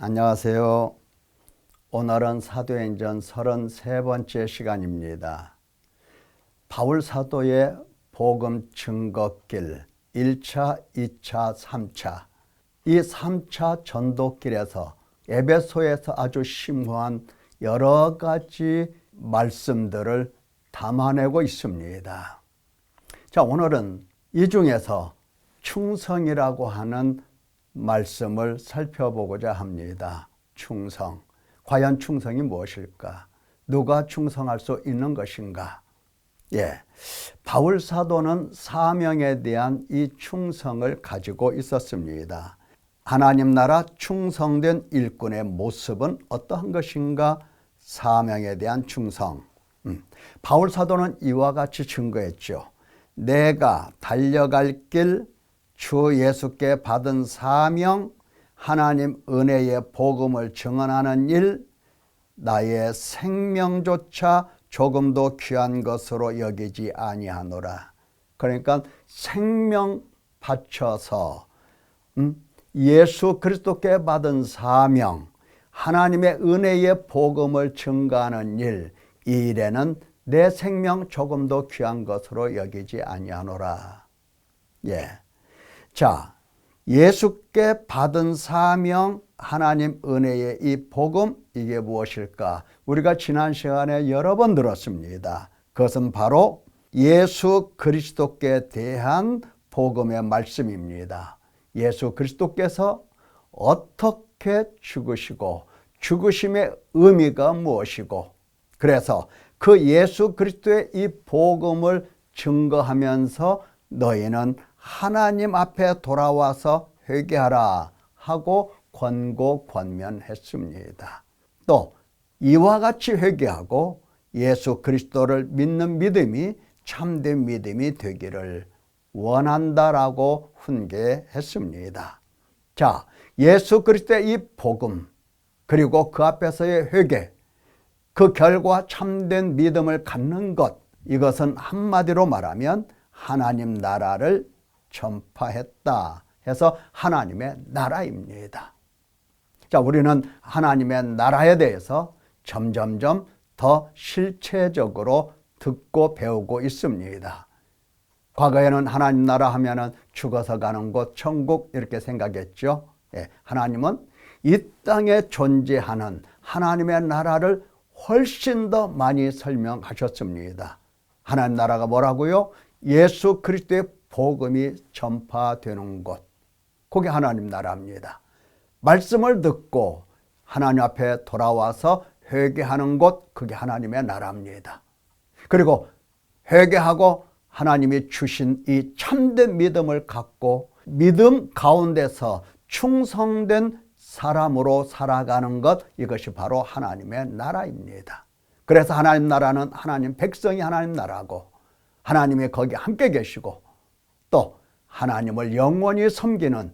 안녕하세요. 오늘은 사도행전 33번째 시간입니다. 바울 사도의 복음 증거길 1차, 2차, 3차 이 3차 전도길에서 에베소에서 아주 심오한 여러 가지 말씀들을 담아내고 있습니다. 자, 오늘은 이 중에서 충성이라고 하는 말씀을 살펴보고자 합니다. 충성. 과연 충성이 무엇일까? 누가 충성할 수 있는 것인가? 바울 사도는 사명에 대한 이 충성을 가지고 있었습니다. 하나님 나라 충성된 일꾼의 모습은 어떠한 것인가? 사명에 대한 충성. 바울 사도는 이와 같이 증거했죠. 내가 달려갈 길 주 예수께 받은 사명, 하나님 은혜의 복음을 증언하는 일, 나의 생명조차 조금도 귀한 것으로 여기지 아니하노라. 그러니까 생명 바쳐서 예수 그리스도께 받은 사명, 하나님의 은혜의 복음을 증거하는 일, 이 일에는 내 생명 조금도 귀한 것으로 여기지 아니하노라. 자, 예수께 받은 사명, 하나님 은혜의 이 복음, 이게 무엇일까? 우리가 지난 시간에 여러 번 들었습니다. 그것은 바로 예수 그리스도께 대한 복음의 말씀입니다. 예수 그리스도께서 어떻게 죽으시고 죽으심의 의미가 무엇이고, 그래서 그 예수 그리스도의 이 복음을 증거하면서 너희는 하나님 앞에 돌아와서 회개하라 하고 권고 권면했습니다. 또 이와 같이 회개하고 예수 그리스도를 믿는 믿음이 참된 믿음이 되기를 원한다라고 훈계했습니다. 자, 예수 그리스도의 이 복음, 그리고 그 앞에서의 회개, 그 결과 참된 믿음을 갖는 것, 이것은 한마디로 말하면 하나님 나라를 전파했다 해서 하나님의 나라입니다. 자, 우리는 하나님의 나라에 대해서 점점점 더 실체적으로 듣고 배우고 있습니다. 과거에는 하나님 나라 하면은 죽어서 가는 곳 천국 이렇게 생각했죠. 하나님은 이 땅에 존재하는 하나님의 나라를 훨씬 더 많이 설명하셨습니다. 하나님 나라가 뭐라고요? 예수 그리스도의 복음이 전파되는 곳, 그게 하나님 나라입니다. 말씀을 듣고 하나님 앞에 돌아와서 회개하는 곳, 그게 하나님의 나라입니다. 그리고 회개하고 하나님이 주신 이 참된 믿음을 갖고 믿음 가운데서 충성된 사람으로 살아가는 것, 이것이 바로 하나님의 나라입니다. 그래서 하나님 나라는 하나님 백성이 하나님 나라고, 하나님이 거기 함께 계시고, 또 하나님을 영원히 섬기는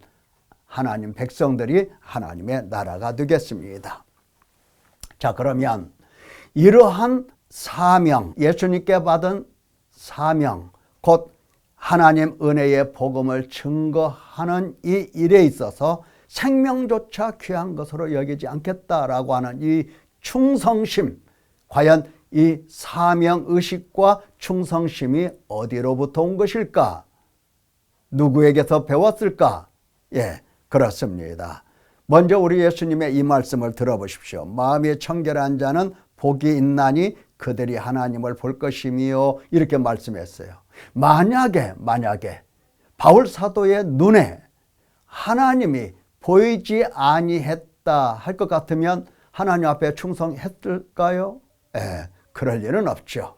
하나님 백성들이 하나님의 나라가 되겠습니다. 자, 그러면 이러한 사명, 예수님께 받은 사명, 곧 하나님 은혜의 복음을 증거하는 이 일에 있어서 생명조차 귀한 것으로 여기지 않겠다라고 하는 이 충성심, 과연 이 사명의식과 충성심이 어디로부터 온 것일까? 누구에게서 배웠을까? 그렇습니다. 먼저 우리 예수님의 이 말씀을 들어보십시오. 마음이 청결한 자는 복이 있나니 그들이 하나님을 볼 것이며, 이렇게 말씀했어요. 만약에 바울 사도의 눈에 하나님이 보이지 아니했다 할 것 같으면 하나님 앞에 충성했을까요? 그럴 일은 없죠.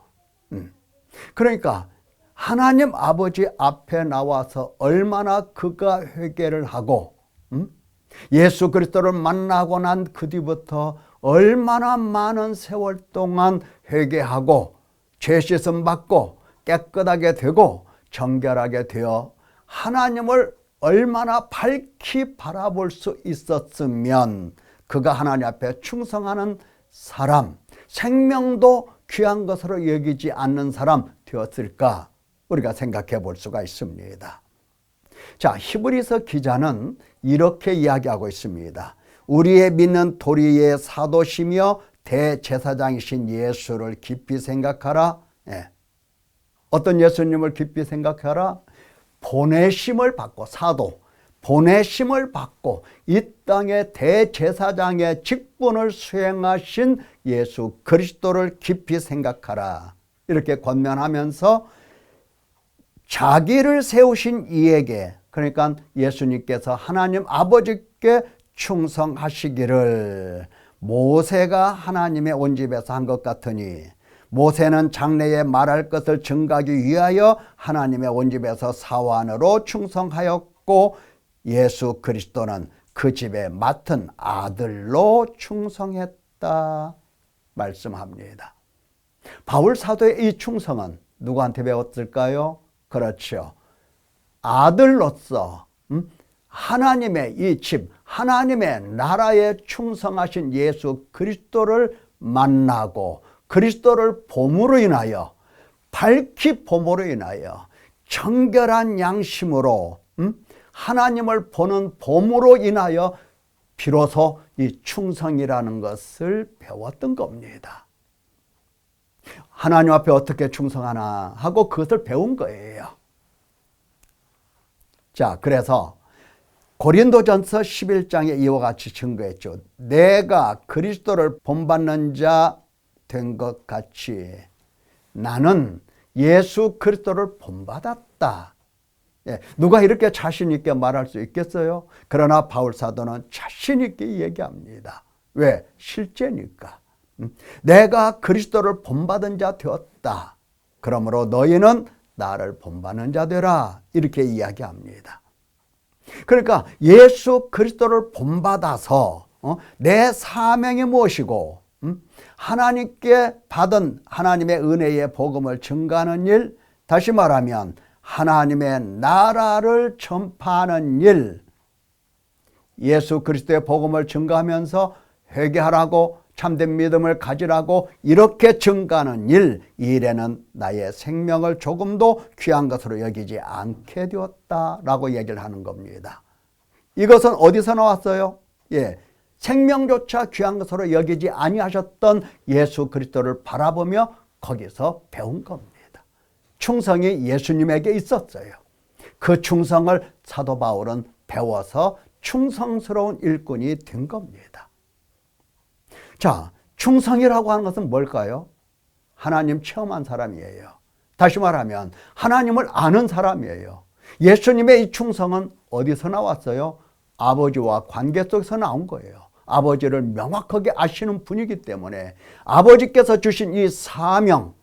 그러니까 하나님 아버지 앞에 나와서 얼마나 그가 회개를 하고 예수 그리스도를 만나고 난 그 뒤부터 얼마나 많은 세월 동안 회개하고 죄 씻음 받고 깨끗하게 되고 정결하게 되어 하나님을 얼마나 밝히 바라볼 수 있었으면 그가 하나님 앞에 충성하는 사람, 생명도 귀한 것으로 여기지 않는 사람 되었을까? 우리가 생각해 볼 수가 있습니다. 자, 히브리서 기자는 이렇게 이야기하고 있습니다. 우리의 믿는 도리의 사도시며 대제사장이신 예수를 깊이 생각하라. 예. 어떤 예수님을 깊이 생각하라? 보내심을 받고, 사도 보내심을 받고 이 땅의 대제사장의 직분을 수행하신 예수 그리스도를 깊이 생각하라. 이렇게 권면하면서 자기를 세우신 이에게, 그러니까 예수님께서 하나님 아버지께 충성하시기를 모세가 하나님의 온 집에서 한 것 같으니, 모세는 장래에 말할 것을 증가하기 위하여 하나님의 온 집에서 사환으로 충성하였고, 예수 그리스도는 그 집에 맡은 아들로 충성했다 말씀합니다. 바울 사도의 이 충성은 누구한테 배웠을까요? 그렇죠. 아들로서 하나님의 이 집, 하나님의 나라에 충성하신 예수 그리스도를 만나고 그리스도를 봄으로 인하여, 밝히 봄으로 인하여 청결한 양심으로 하나님을 보는 봄으로 인하여 비로소 이 충성이라는 것을 배웠던 겁니다. 하나님 앞에 어떻게 충성하나 하고 그것을 배운 거예요. 자, 그래서 고린도전서 11장에 이와 같이 증거했죠. 내가 그리스도를 본받는 자 된 것 같이 나는 예수 그리스도를 본받았다. 예, 누가 이렇게 자신 있게 말할 수 있겠어요? 그러나 바울 사도는 자신 있게 얘기합니다. 왜? 실제니까. 내가 그리스도를 본받은 자 되었다. 그러므로 너희는 나를 본받는 자 되라. 이렇게 이야기합니다. 그러니까 예수 그리스도를 본받아서 내 사명이 무엇이고 하나님께 받은 하나님의 은혜의 복음을 증가하는 일, 다시 말하면 하나님의 나라를 전파하는 일, 예수 그리스도의 복음을 증가하면서 회개하라고, 참된 믿음을 가지라고 이렇게 증가하는 일, 이 일에는 나의 생명을 조금도 귀한 것으로 여기지 않게 되었다라고 얘기를 하는 겁니다. 이것은 어디서 나왔어요? 예, 생명조차 귀한 것으로 여기지 아니하셨던 예수 그리스도를 바라보며 거기서 배운 겁니다. 충성이 예수님에게 있었어요. 그 충성을 사도 바울은 배워서 충성스러운 일꾼이 된 겁니다. 자, 충성이라고 하는 것은 뭘까요? 하나님 체험한 사람이에요. 다시 말하면 하나님을 아는 사람이에요. 예수님의 이 충성은 어디서 나왔어요? 아버지와 관계 속에서 나온 거예요. 아버지를 명확하게 아시는 분이기 때문에 아버지께서 주신 이 사명,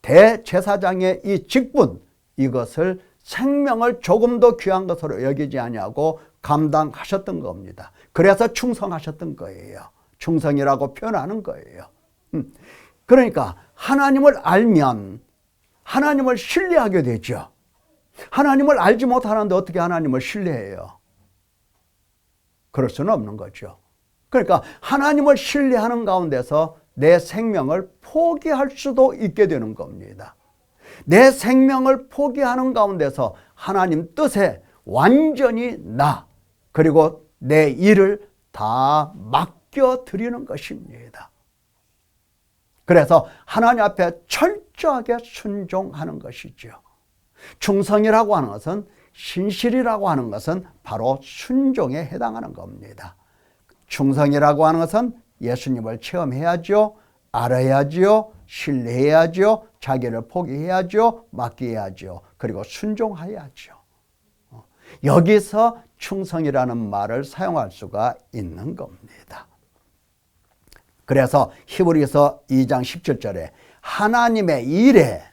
대제사장의 이 직분, 이것을 생명을 조금도 귀한 것으로 여기지 아니하고 감당하셨던 겁니다. 그래서 충성하셨던 거예요. 충성이라고 표현하는 거예요. 그러니까 하나님을 알면 하나님을 신뢰하게 되죠. 하나님을 알지 못하는데 어떻게 하나님을 신뢰해요? 그럴 수는 없는 거죠. 그러니까 하나님을 신뢰하는 가운데서 내 생명을 포기할 수도 있게 되는 겁니다. 내 생명을 포기하는 가운데서 하나님 뜻에 완전히 그리고 내 일을 다 맡겨드리는 것입니다. 그래서 하나님 앞에 철저하게 순종하는 것이죠. 충성이라고 하는 것은, 신실이라고 하는 것은 바로 순종에 해당하는 겁니다. 충성이라고 하는 것은 예수님을 체험해야죠. 알아야죠. 신뢰해야죠. 자기를 포기해야죠. 맡겨야죠. 그리고 순종해야죠. 여기서 충성이라는 말을 사용할 수가 있는 겁니다. 그래서 히브리서 2장 17절에 하나님의 일에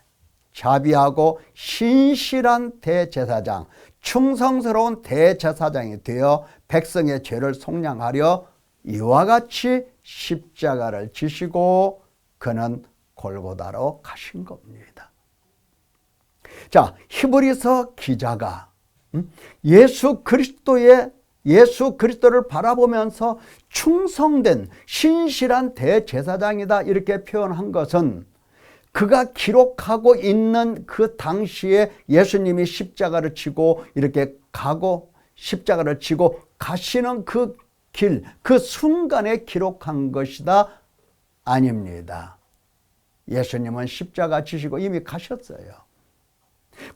자비하고 신실한 대제사장, 충성스러운 대제사장이 되어 백성의 죄를 속량하려 이와 같이 십자가를 지시고 그는 골고다로 가신 겁니다. 자, 히브리서 기자가 예수 그리스도를 바라보면서 충성된 신실한 대제사장이다 이렇게 표현한 것은 그가 기록하고 있는 그 당시에 예수님이 십자가를 지고 이렇게 가고 십자가를 지고 가시는 그 길, 그 순간에 기록한 것이다? 아닙니다. 예수님은 십자가 지시고 이미 가셨어요.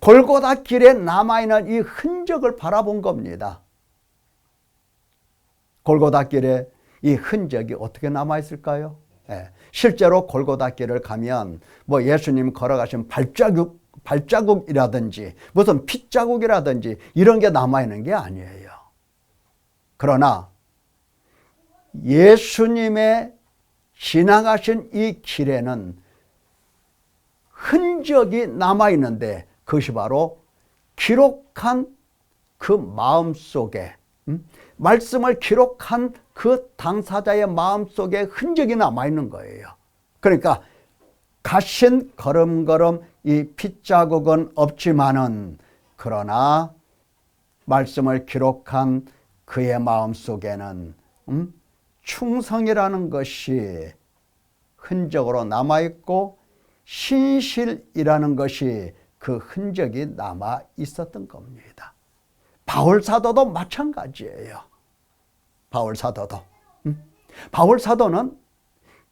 골고다 길에 남아있는 이 흔적을 바라본 겁니다. 골고다 길에 이 흔적이 어떻게 남아있을까요? 실제로 골고다 길을 가면 뭐 예수님 걸어가신 발자국이라든지 무슨 핏자국이라든지 이런 게 남아있는 게 아니에요. 그러나 예수님의 지나가신 이 길에는 흔적이 남아있는데 그것이 바로 기록한 그 마음속에 말씀을 기록한 그 당사자의 마음속에 흔적이 남아있는 거예요. 그러니까 가신 걸음걸음 이 핏자국은 없지만은 그러나 말씀을 기록한 그의 마음속에는 충성이라는 것이 흔적으로 남아있고 신실이라는 것이 그 흔적이 남아 있었던 겁니다. 바울 사도도 마찬가지예요. 바울 사도도. 바울 사도는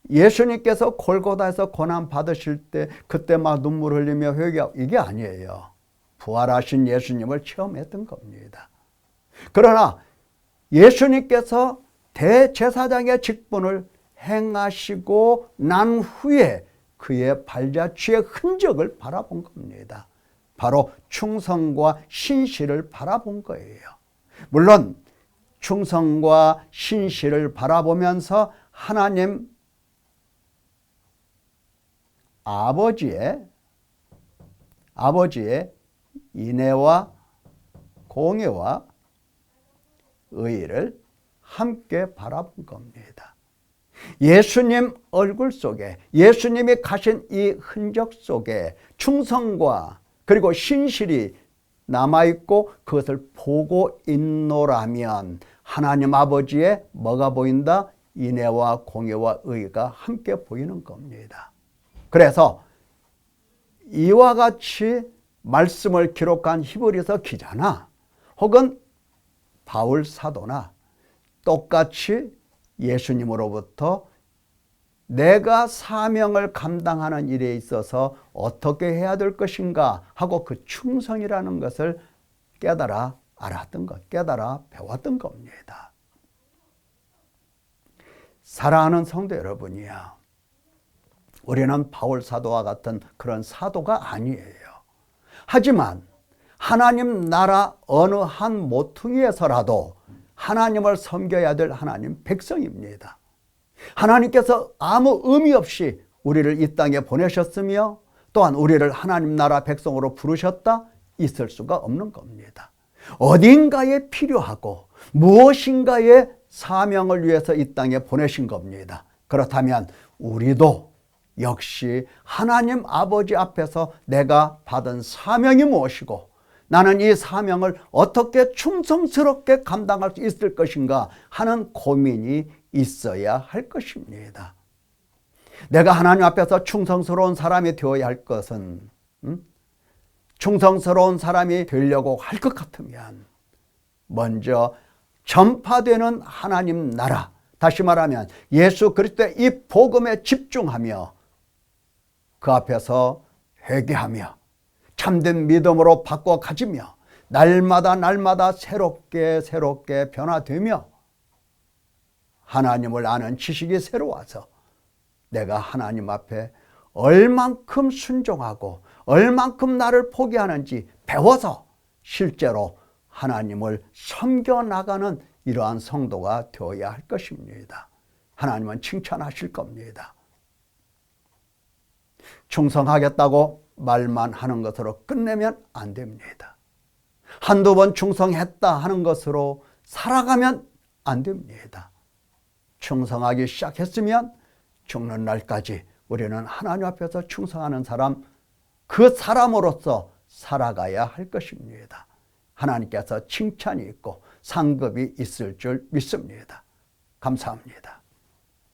예수님께서 골고다에서 고난 받으실 때 그때 막 눈물 흘리며 회개하고 이게 아니에요. 부활하신 예수님을 체험했던 겁니다. 그러나 예수님께서 대제사장의 직분을 행하시고 난 후에 그의 발자취의 흔적을 바라본 겁니다. 바로 충성과 신실을 바라본 거예요. 물론 충성과 신실을 바라보면서 하나님 아버지의 인애와 공의와 의를 함께 바라본 겁니다. 예수님 얼굴 속에 예수님이 가신 이 흔적 속에 충성과 그리고 신실이 남아있고 그것을 보고 있노라면 하나님 아버지의 뭐가 보인다? 인애와 공의와 의가 함께 보이는 겁니다. 그래서 이와 같이 말씀을 기록한 히브리서 기자나 혹은 바울 사도나 똑같이 예수님으로부터 내가 사명을 감당하는 일에 있어서 어떻게 해야 될 것인가 하고 그 충성이라는 것을 깨달아 알았던 것, 깨달아 배웠던 겁니다. 사랑하는 성도 여러분이요, 우리는 바울 사도와 같은 그런 사도가 아니에요. 하지만 하나님 나라 어느 한 모퉁이에서라도 하나님을 섬겨야 될 하나님 백성입니다. 하나님께서 아무 의미 없이 우리를 이 땅에 보내셨으며 또한 우리를 하나님 나라 백성으로 부르셨다? 있을 수가 없는 겁니다. 어딘가에 필요하고 무엇인가의 사명을 위해서 이 땅에 보내신 겁니다. 그렇다면 우리도 역시 하나님 아버지 앞에서 내가 받은 사명이 무엇이고 나는 이 사명을 어떻게 충성스럽게 감당할 수 있을 것인가 하는 고민이 있어야 할 것입니다. 내가 하나님 앞에서 충성스러운 사람이 되어야 할 것은 충성스러운 사람이 되려고 할 것 같으면 먼저 전파되는 하나님 나라, 다시 말하면 예수 그리스도의 이 복음에 집중하며 그 앞에서 회개하며 참된 믿음으로 바꿔 가지며 날마다 새롭게 변화되며 하나님을 아는 지식이 새로워서 내가 하나님 앞에 얼만큼 순종하고 얼만큼 나를 포기하는지 배워서 실제로 하나님을 섬겨나가는 이러한 성도가 되어야 할 것입니다. 하나님은 칭찬하실 겁니다. 충성하겠다고 말만 하는 것으로 끝내면 안 됩니다. 한두 번 충성했다 하는 것으로 살아가면 안 됩니다. 충성하기 시작했으면 죽는 날까지 우리는 하나님 앞에서 충성하는 사람, 그 사람으로서 살아가야 할 것입니다. 하나님께서 칭찬이 있고 상급이 있을 줄 믿습니다. 감사합니다.